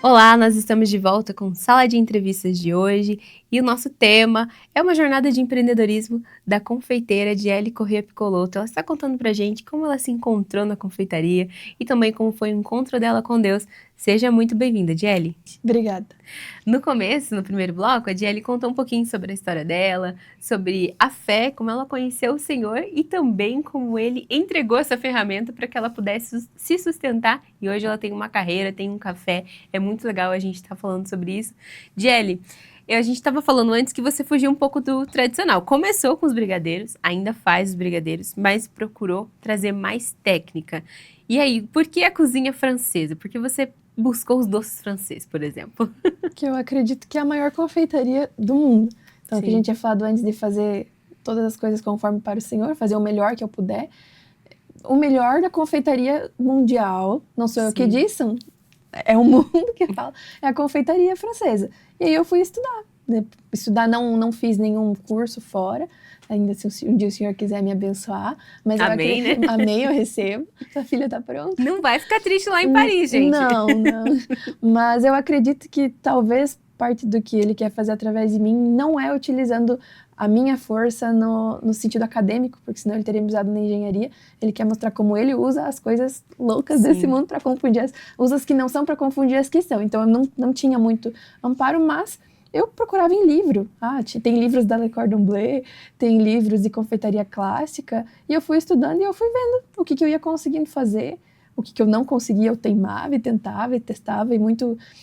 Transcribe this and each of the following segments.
Olá, nós estamos de volta com Sala de Entrevistas de hoje e o nosso tema é uma jornada de empreendedorismo da confeiteira Diele Corrêa Piccolotto. Ela está contando pra gente como ela se encontrou na confeitaria e também como foi o encontro dela com Deus. Seja muito bem-vinda, Diele. Obrigada. No começo, no primeiro bloco, a Diele contou um pouquinho sobre a história dela, sobre a fé, como ela conheceu o Senhor e também como ele entregou essa ferramenta para que ela pudesse se sustentar. E hoje ela tem uma carreira, tem um café. É muito legal a gente estar falando sobre isso. Diele, a gente estava falando antes que você fugiu um pouco do tradicional. Começou com os brigadeiros, ainda faz os brigadeiros, mas procurou trazer mais técnica. E aí, por que a cozinha francesa? Por que você buscou os doces franceses, por exemplo? Que eu acredito que é a maior confeitaria do mundo. Então, o que a Sim. gente tinha falado antes de fazer todas as coisas conforme para o Senhor, fazer o melhor que eu puder. O melhor da confeitaria mundial, não sou eu que Sim. disse, é o mundo que fala, é a confeitaria francesa. E aí eu fui estudar. Estudar, não fiz nenhum curso fora, ainda se um dia o Senhor quiser me abençoar. Mas Amém, né? Amém, eu recebo. Sua filha tá pronta. Não vai ficar triste lá em Paris, gente. Não. Mas eu acredito que talvez parte do que ele quer fazer através de mim não é utilizando a minha força no sentido acadêmico, porque senão ele teria me usado na engenharia. Ele quer mostrar como ele usa as coisas loucas desse mundo para confundir, usa as que não são para confundir as que são. Então eu não tinha muito amparo, mas eu procurava em livro. Tem livros da Le Cordon Bleu, tem livros de confeitaria clássica, e eu fui estudando e eu fui vendo o que eu ia conseguindo fazer. O que eu não conseguia, eu teimava e tentava e testava.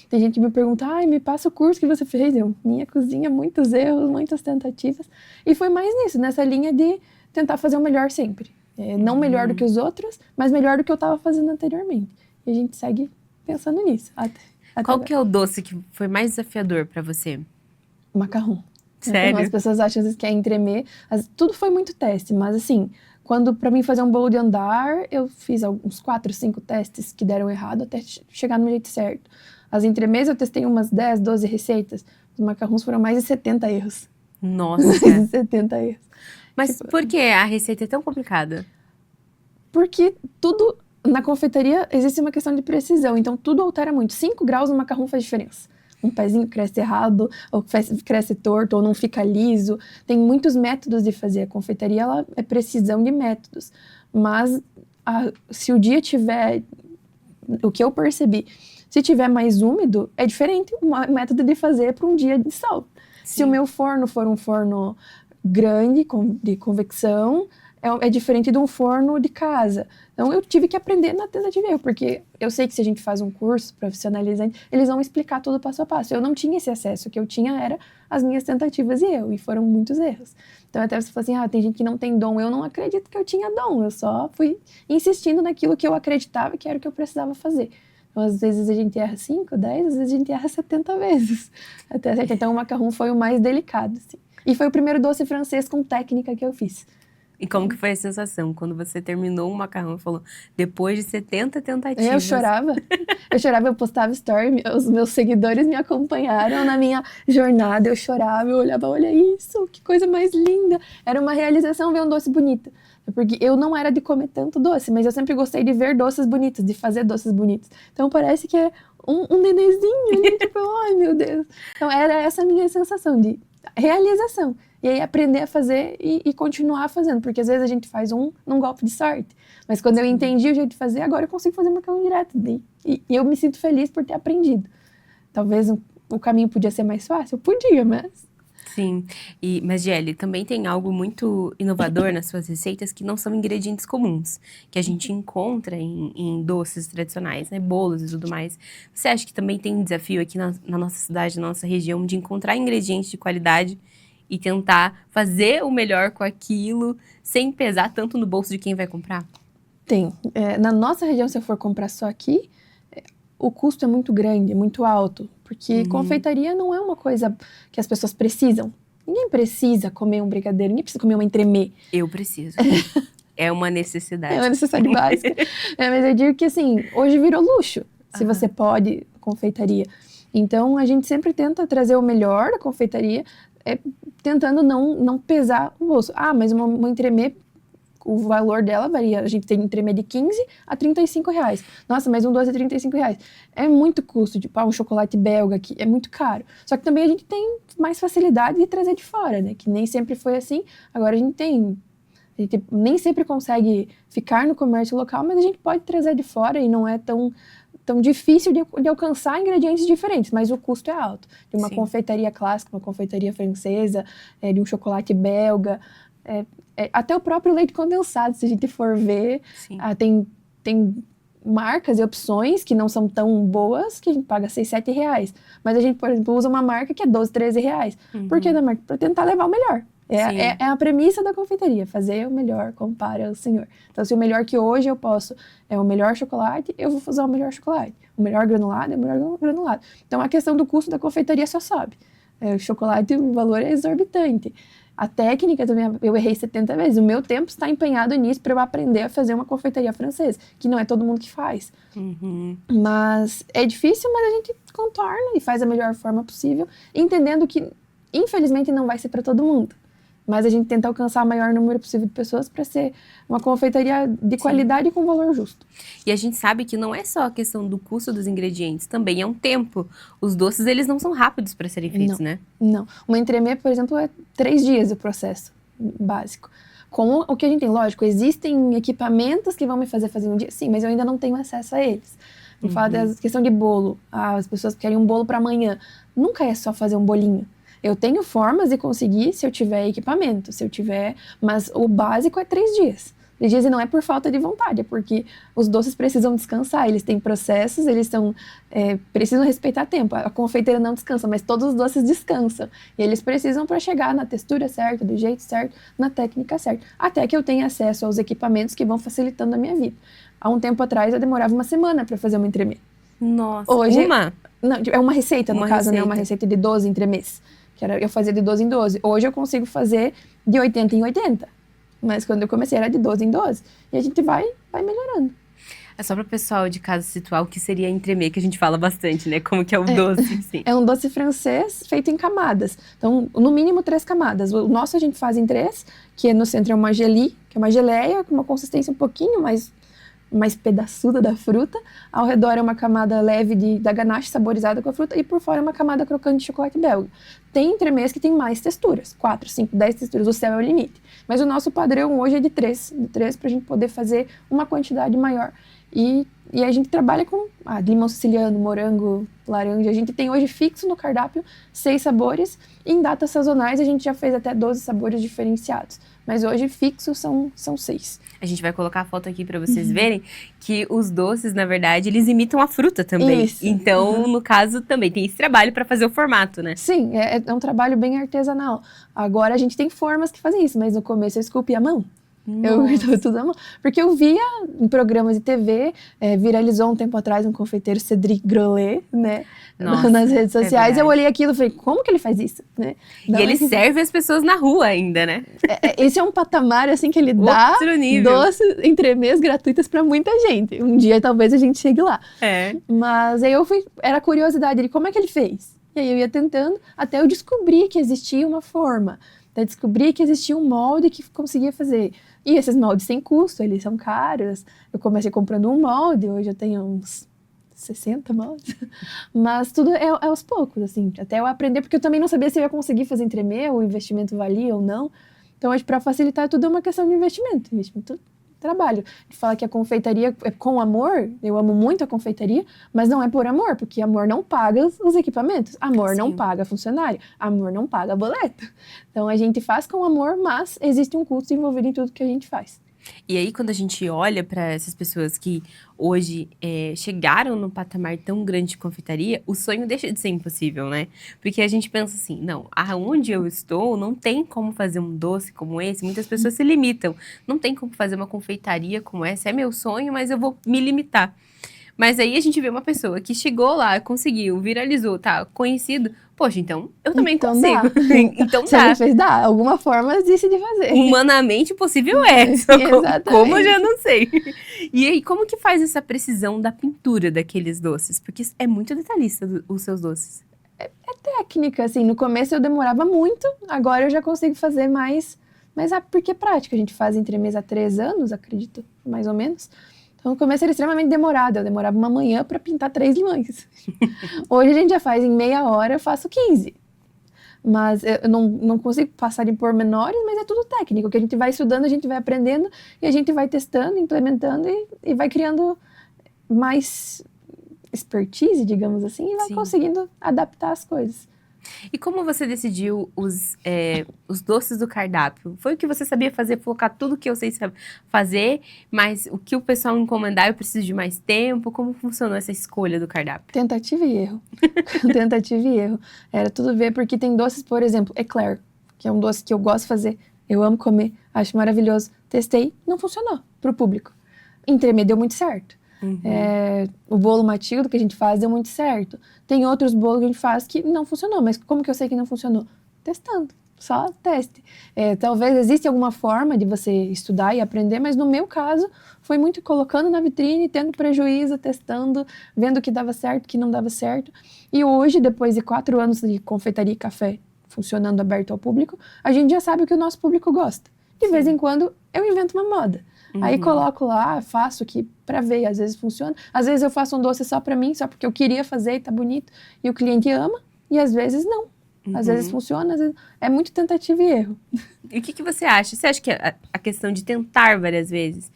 Tem gente que me pergunta, me passa o curso que você fez. Minha cozinha, muitos erros, muitas tentativas. E foi mais nisso, nessa linha de tentar fazer o melhor sempre. Não melhor do que os outros, mas melhor do que eu estava fazendo anteriormente. E a gente segue pensando nisso. Qual que é o doce que foi mais desafiador para você? Macarrão. Sério? Então, as pessoas acham às vezes que é entremê. Tudo foi muito teste, mas assim, quando para mim fazer um bolo de andar, eu fiz uns 4, 5 testes que deram errado até chegar no jeito certo. As entremês eu testei umas 10, 12 receitas. Os macarrões foram mais de 70 erros. Nossa! Mais de 70 erros. Mas por que a receita é tão complicada? Porque tudo, na confeitaria, existe uma questão de precisão. Então, tudo altera muito. 5 graus no macarrão faz diferença. Um pezinho cresce errado, ou cresce torto, ou não fica liso. Tem muitos métodos de fazer. A confeitaria, ela é precisão de métodos. Mas, se o dia tiver... O que eu percebi, se tiver mais úmido, é diferente o método de fazer para um dia de sol. Se o meu forno for um forno grande, de convecção, é diferente de um forno de casa. Então, eu tive que aprender na tentativa e erro, porque eu sei que se a gente faz um curso profissionalizante, eles vão explicar tudo passo a passo. Eu não tinha esse acesso, o que eu tinha era as minhas tentativas e erros, e foram muitos erros. Então, até você fala assim, tem gente que não tem dom. Eu não acredito que eu tinha dom, eu só fui insistindo naquilo que eu acreditava que era o que eu precisava fazer. Então, às vezes a gente erra 5, 10, às vezes a gente erra 70 vezes. Até acertar. Então, o macarrão foi o mais delicado, assim. E foi o primeiro doce francês com técnica que eu fiz. E como que foi a sensação quando você terminou o macarrão e falou, depois de 70 tentativas? Eu chorava, eu postava story, os meus seguidores me acompanharam na minha jornada, eu chorava, eu olhava, olha isso, que coisa mais linda. Era uma realização ver um doce bonito. Porque eu não era de comer tanto doce, mas eu sempre gostei de ver doces bonitos, de fazer doces bonitos. Então parece que é um nenenzinho ali, tipo, ai meu Deus. Então era essa a minha sensação de realização. E aí aprender a fazer e continuar fazendo, porque às vezes a gente faz num golpe de sorte. Mas quando eu entendi o jeito de fazer, agora eu consigo fazer macarrão direto. E eu me sinto feliz por ter aprendido. Talvez o caminho podia ser mais fácil? Podia, mas... Sim, mas Gelli, também tem algo muito inovador nas suas receitas que não são ingredientes comuns, que a gente encontra em doces tradicionais, né, bolos e tudo mais. Você acha que também tem um desafio aqui na nossa cidade, na nossa região, de encontrar ingredientes de qualidade e tentar fazer o melhor com aquilo, sem pesar tanto no bolso de quem vai comprar? Tem. Na nossa região, se eu for comprar só aqui, o custo é muito grande, é muito alto. Porque confeitaria não é uma coisa que as pessoas precisam. Ninguém precisa comer um brigadeiro, ninguém precisa comer uma entremê. Eu preciso. É uma necessidade. É uma necessidade básica. Mas eu digo que, assim, hoje virou luxo, se você pode, confeitaria. Então, a gente sempre tenta trazer o melhor da confeitaria, tentando não pesar o bolso. Mas uma entremê o valor dela varia. A gente tem entremê de 15 a 35 reais. Nossa, mas um doce é 35 reais. É muito custo, tipo, um chocolate belga que é muito caro. Só que também a gente tem mais facilidade de trazer de fora, né? Que nem sempre foi assim. Agora a gente nem sempre consegue ficar no comércio local, mas a gente pode trazer de fora e não é tão difícil de alcançar ingredientes diferentes, mas o custo é alto. De uma confeitaria clássica, uma confeitaria francesa, de um chocolate belga, até o próprio leite condensado, se a gente for ver, tem marcas e opções que não são tão boas, que a gente paga 6, 7 reais. Mas a gente, por exemplo, usa uma marca que é 12, 13 reais. Por que da marca? Para tentar levar o melhor. É a premissa da confeitaria, fazer o melhor, compara ao senhor. Então, se o melhor que hoje eu posso é o melhor chocolate, eu vou usar o melhor chocolate. O melhor granulado é o melhor granulado. Então, a questão do custo da confeitaria só sobe. O chocolate, o valor é exorbitante. A técnica também, eu errei 70 vezes. O meu tempo está empenhado nisso para eu aprender a fazer uma confeitaria francesa, que não é todo mundo que faz. Mas é difícil, mas a gente contorna e faz da melhor forma possível, entendendo que, infelizmente, não vai ser para todo mundo. Mas a gente tenta alcançar o maior número possível de pessoas para ser uma confeitaria de qualidade e com valor justo. E a gente sabe que não é só a questão do custo dos ingredientes, também é um tempo. Os doces, eles não são rápidos para serem feitos, né? Não. Uma entremê, por exemplo, é 3 dias o processo básico. Com o que a gente tem, lógico, existem equipamentos que vão me fazer um dia, sim, mas eu ainda não tenho acesso a eles. Vou falar da questão de bolo. As pessoas querem um bolo para amanhã. Nunca é só fazer um bolinho. Eu tenho formas de conseguir se eu tiver equipamento, mas o básico é 3 dias. 3 dias e não é por falta de vontade, é porque os doces precisam descansar, eles têm processos, precisam respeitar tempo. A confeiteira não descansa, mas todos os doces descansam. E eles precisam para chegar na textura certa, do jeito certo, na técnica certa. Até que eu tenha acesso aos equipamentos que vão facilitando a minha vida. Há um tempo atrás eu demorava 1 semana para fazer uma entremê. Nossa, hoje, uma? Não, é uma receita, no caso, né? Uma receita de 12 entremês. Eu fazia de 12 em 12. Hoje eu consigo fazer de 80 em 80. Mas quando eu comecei era de 12 em 12. E a gente vai melhorando. É só para o pessoal de casa situar o que seria entremê, que a gente fala bastante, né? Como que é o doce, sim. É um doce francês feito em camadas. Então, no mínimo 3 camadas. O nosso a gente faz em 3, que no centro é uma gelie, que é uma geleia com uma consistência um pouquinho mais pedaçuda da fruta. Ao redor é uma camada leve da ganache saborizada com a fruta e por fora é uma camada crocante de chocolate belga. Tem entremês que tem mais texturas, 4, 5, 10 texturas, o céu é o limite. Mas o nosso padrão hoje é de 3 para a gente poder fazer uma quantidade maior. E a gente trabalha com limão siciliano, morango, laranja. A gente tem hoje fixo no cardápio 6 sabores. Em datas sazonais a gente já fez até 12 sabores diferenciados. Mas hoje fixo são 6. A gente vai colocar a foto aqui para vocês verem que os doces, na verdade, eles imitam a fruta também. Isso. Então, no caso, também tem esse trabalho para fazer o formato, né? Sim, é um trabalho bem artesanal. Agora a gente tem formas que fazem isso, mas no começo eu esculpi a mão. Eu tudo à mão. Porque eu via em programas de TV, viralizou um tempo atrás um confeiteiro, Cédric Grolet, né? Nossa, nas redes sociais. Eu olhei aquilo e falei, como que ele faz isso? Né? E ele serve as pessoas na rua ainda, né? Esse é um patamar assim que ele dá doces, entremês gratuitas pra muita gente. Um dia talvez a gente chegue lá. Mas aí era a curiosidade de como é que ele fez. E aí eu ia tentando até eu descobrir que existia uma forma. Até descobrir que existia um molde que conseguia fazer. E esses moldes têm custo, eles são caros. Eu comecei comprando um molde, hoje eu tenho uns 60 moldes. Mas tudo é aos poucos, assim, até eu aprender, porque eu também não sabia se eu ia conseguir fazer entremê, o investimento valia ou não. Então, acho que para facilitar tudo é uma questão de investimento. Investimento trabalho. A gente fala que a confeitaria é com amor, eu amo muito a confeitaria, mas não é por amor, porque amor não paga os equipamentos, amor não paga funcionário, amor não paga boleto. Então a gente faz com amor, mas existe um custo envolvido em tudo que a gente faz. E aí, quando a gente olha para essas pessoas que hoje chegaram num patamar tão grande de confeitaria, o sonho deixa de ser impossível, né? Porque a gente pensa assim, não, aonde eu estou não tem como fazer um doce como esse. Muitas pessoas se limitam. Não tem como fazer uma confeitaria como essa. É meu sonho, mas eu vou me limitar. Mas aí a gente vê uma pessoa que chegou lá, conseguiu, viralizou, tá conhecido. Poxa, então eu também consigo. Então dá. Se ele fez, dá. Alguma forma existe de fazer. Humanamente possível é. Como eu já não sei. E aí, como que faz essa precisão da pintura daqueles doces? Porque é muito detalhista os seus doces. É técnica, assim. No começo eu demorava muito, agora eu já consigo fazer mais Mas porque é prática, a gente faz entremesa há 3 anos, acredito, mais ou menos. Então, no começo era extremamente demorado, eu demorava uma manhã para pintar 3 limões. Hoje a gente já faz em meia hora, eu faço 15. Mas eu não consigo passar em pormenores, mas é tudo técnico, que a gente vai estudando, a gente vai aprendendo, e a gente vai testando, implementando, e vai criando mais expertise, digamos assim, e vai conseguindo adaptar as coisas. E como você decidiu os doces do cardápio? Foi o que você sabia fazer, colocar tudo que eu sei fazer, mas o que o pessoal encomendar eu preciso de mais tempo? Como funcionou essa escolha do cardápio? Tentativa e erro. Tentativa e erro. Era tudo ver, porque tem doces, por exemplo, eclair, que é um doce que eu gosto de fazer, eu amo comer, acho maravilhoso. Testei, não funcionou pro público. Entremê deu muito certo. O bolo matildo que a gente faz deu muito certo. Tem outros bolos que a gente faz que não funcionou, mas como que eu sei que não funcionou? Testando, só teste. Talvez exista alguma forma de você estudar e aprender, mas no meu caso foi muito colocando na vitrine, tendo prejuízo, testando, vendo o que dava certo, o que não dava certo. E hoje, depois de 4 anos de confeitaria e café funcionando aberto ao público, a gente já sabe o que o nosso público gosta. De vez em quando eu invento uma moda. Aí coloco lá, faço aqui pra ver, às vezes funciona. Às vezes eu faço um doce só pra mim, só porque eu queria fazer e tá bonito. E o cliente ama, e às vezes não. Às vezes funciona, às vezes... É muito tentativa e erro. E o que você acha? Você acha que a questão de tentar várias vezes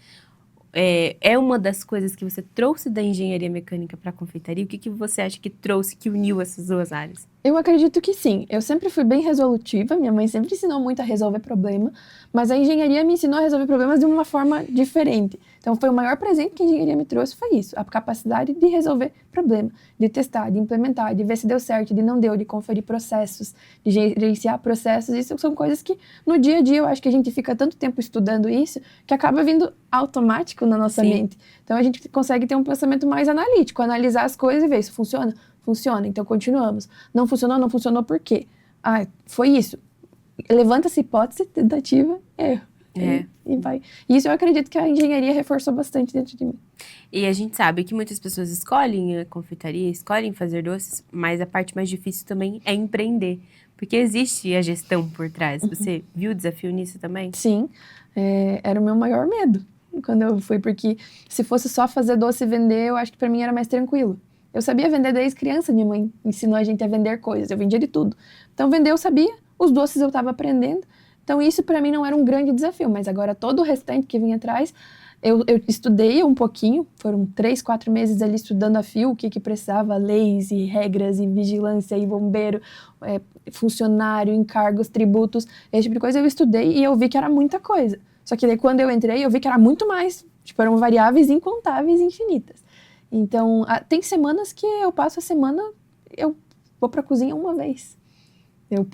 é uma das coisas que você trouxe da engenharia mecânica para a confeitaria? O que você acha que trouxe, que uniu essas duas áreas? Eu acredito que sim. Eu sempre fui bem resolutiva, minha mãe sempre ensinou muito a resolver problema, mas a engenharia me ensinou a resolver problemas de uma forma diferente. Então foi o maior presente que a engenharia me trouxe, foi isso, a capacidade de resolver problema, de testar, de implementar, de ver se deu certo, de não deu, de conferir processos, de gerenciar processos. Isso são coisas que no dia a dia eu acho que a gente fica tanto tempo estudando isso que acaba vindo automático na nossa mente. Então a gente consegue ter um pensamento mais analítico, analisar as coisas e ver se funciona. Funciona, então continuamos. Não funcionou por quê? Foi isso. Levanta essa hipótese, tentativa, erro. E vai. Isso eu acredito que a engenharia reforçou bastante dentro de mim. E a gente sabe que muitas pessoas escolhem a confeitaria, escolhem fazer doces, mas a parte mais difícil também é empreender. Porque existe a gestão por trás. Você viu o desafio nisso também? Sim, era o meu maior medo quando eu fui, porque se fosse só fazer doce e vender, eu acho que pra mim era mais tranquilo. Eu sabia vender desde criança, minha mãe ensinou a gente a vender coisas, eu vendia de tudo. Então vender eu sabia, os doces eu estava aprendendo, então isso para mim não era um grande desafio, mas agora todo o restante que vinha atrás, eu estudei um pouquinho, foram 3, 4 meses ali estudando a fio, o que precisava, leis e regras e vigilância e bombeiro, funcionário, encargos, tributos, esse tipo de coisa eu estudei e eu vi que era muita coisa. Só que daí quando eu entrei, eu vi que era muito mais, tipo, eram variáveis incontáveis e infinitas. Então, tem semanas que eu passo a semana, eu vou para a cozinha uma vez.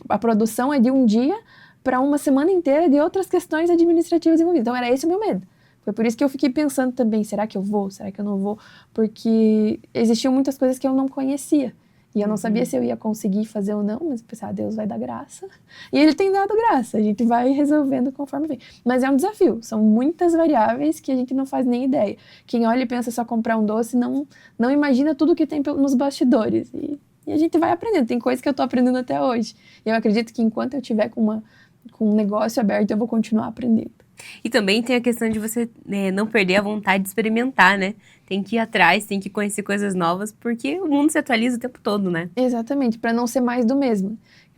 A produção é de um dia para uma semana inteira de outras questões administrativas envolvidas. Então, era esse o meu medo. Foi por isso que eu fiquei pensando também, será que eu vou? Será que eu não vou? Porque existiam muitas coisas que eu não conhecia. E eu não sabia se eu ia conseguir fazer ou não, mas eu pensava, Deus vai dar graça. E Ele tem dado graça, a gente vai resolvendo conforme vem. Mas é um desafio, são muitas variáveis que a gente não faz nem ideia. Quem olha e pensa só comprar um doce, não imagina tudo que tem nos bastidores. E a gente vai aprendendo, tem coisas que eu tô aprendendo até hoje. E eu acredito que enquanto eu tiver com um negócio aberto, eu vou continuar aprendendo. E também tem a questão de você não perder a vontade de experimentar, né? Tem que ir atrás, tem que conhecer coisas novas, porque o mundo se atualiza o tempo todo, né? Exatamente, para não ser mais do mesmo.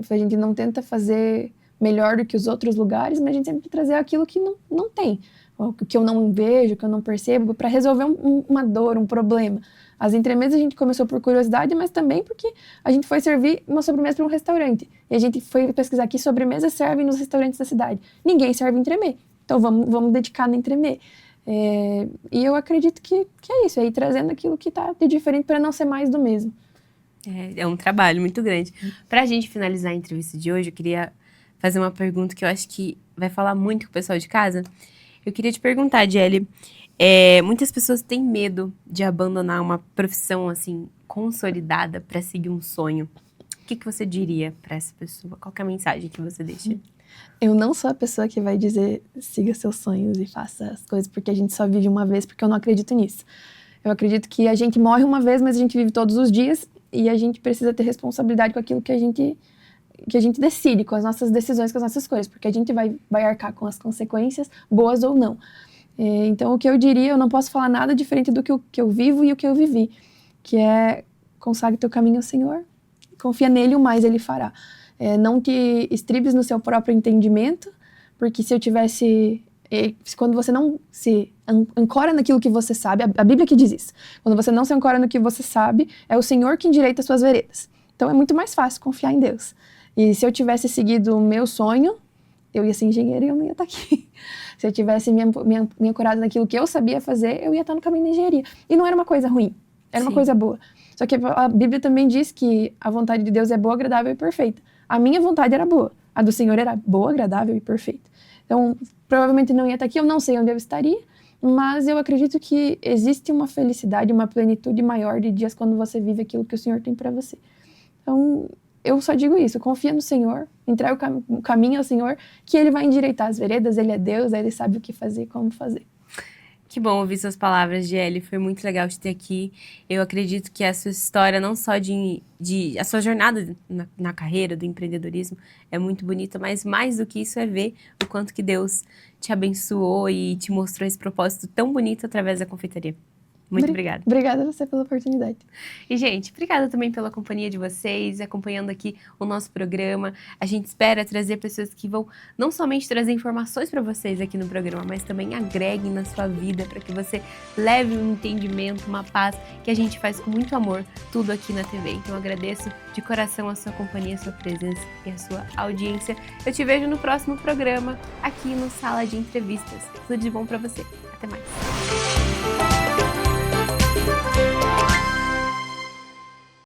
A gente não tenta fazer melhor do que os outros lugares, mas a gente sempre trazer aquilo que não tem, o que eu não vejo, que eu não percebo, para resolver uma dor, um problema. As entremesas a gente começou por curiosidade, mas também porque a gente foi servir uma sobremesa para um restaurante. E a gente foi pesquisar que sobremesas servem nos restaurantes da cidade. Ninguém serve entremê. Então vamos dedicar no entremê. E eu acredito que é isso, é ir trazendo aquilo que tá de diferente para não ser mais do mesmo. É um trabalho muito grande. Pra gente finalizar a entrevista de hoje, eu queria fazer uma pergunta que eu acho que vai falar muito com o pessoal de casa. Eu queria te perguntar, Jelly, muitas pessoas têm medo de abandonar uma profissão, assim, consolidada para seguir um sonho. O que você diria para essa pessoa? Qual que é a mensagem que você deixa? Eu não sou a pessoa que vai dizer siga seus sonhos e faça as coisas porque a gente só vive uma vez, porque eu não acredito nisso. Eu acredito que a gente morre uma vez, mas a gente vive todos os dias e a gente precisa ter responsabilidade com aquilo que a gente que a gente decide com as nossas decisões, com as nossas coisas, porque a gente vai arcar com as consequências, boas ou não. Então, o que eu diria, eu não posso falar nada diferente do que eu vivo e o que eu vivi, que é consagre teu caminho ao Senhor, confia nele, o mais ele fará. Não te estribes no seu próprio entendimento, porque se eu tivesse... Quando você não se ancora naquilo que você sabe, a Bíblia que diz isso, quando você não se ancora no que você sabe, é o Senhor que endireita as suas veredas. Então é muito mais fácil confiar em Deus. E se eu tivesse seguido o meu sonho, eu ia ser engenheiro e eu não ia estar aqui. Se eu tivesse me ancorado naquilo que eu sabia fazer, eu ia estar no caminho da engenharia. E não era uma coisa ruim, era uma coisa boa. Só que a Bíblia também diz que a vontade de Deus é boa, agradável e perfeita. A minha vontade era boa, a do Senhor era boa, agradável e perfeita. Então, provavelmente não ia estar aqui, eu não sei onde eu estaria, mas eu acredito que existe uma felicidade, uma plenitude maior de dias quando você vive aquilo que o Senhor tem para você. Então, eu só digo isso, confia no Senhor, entrega o caminho ao Senhor, que Ele vai endireitar as veredas, Ele é Deus, Ele sabe o que fazer e como fazer. Que bom ouvir suas palavras, Giele, foi muito legal te ter aqui. Eu acredito que a sua história, não só a sua jornada na carreira do empreendedorismo é muito bonita, mas mais do que isso é ver o quanto que Deus te abençoou e te mostrou esse propósito tão bonito através da confeitaria. Muito obrigada. Obrigada a você pela oportunidade. E, gente, obrigada também pela companhia de vocês, acompanhando aqui o nosso programa. A gente espera trazer pessoas que vão não somente trazer informações para vocês aqui no programa, mas também agreguem na sua vida para que você leve um entendimento, uma paz, que a gente faz com muito amor, tudo aqui na TV. Então, eu agradeço de coração a sua companhia, a sua presença e a sua audiência. Eu te vejo no próximo programa, aqui no Sala de Entrevistas. Tudo de bom para você. Até mais.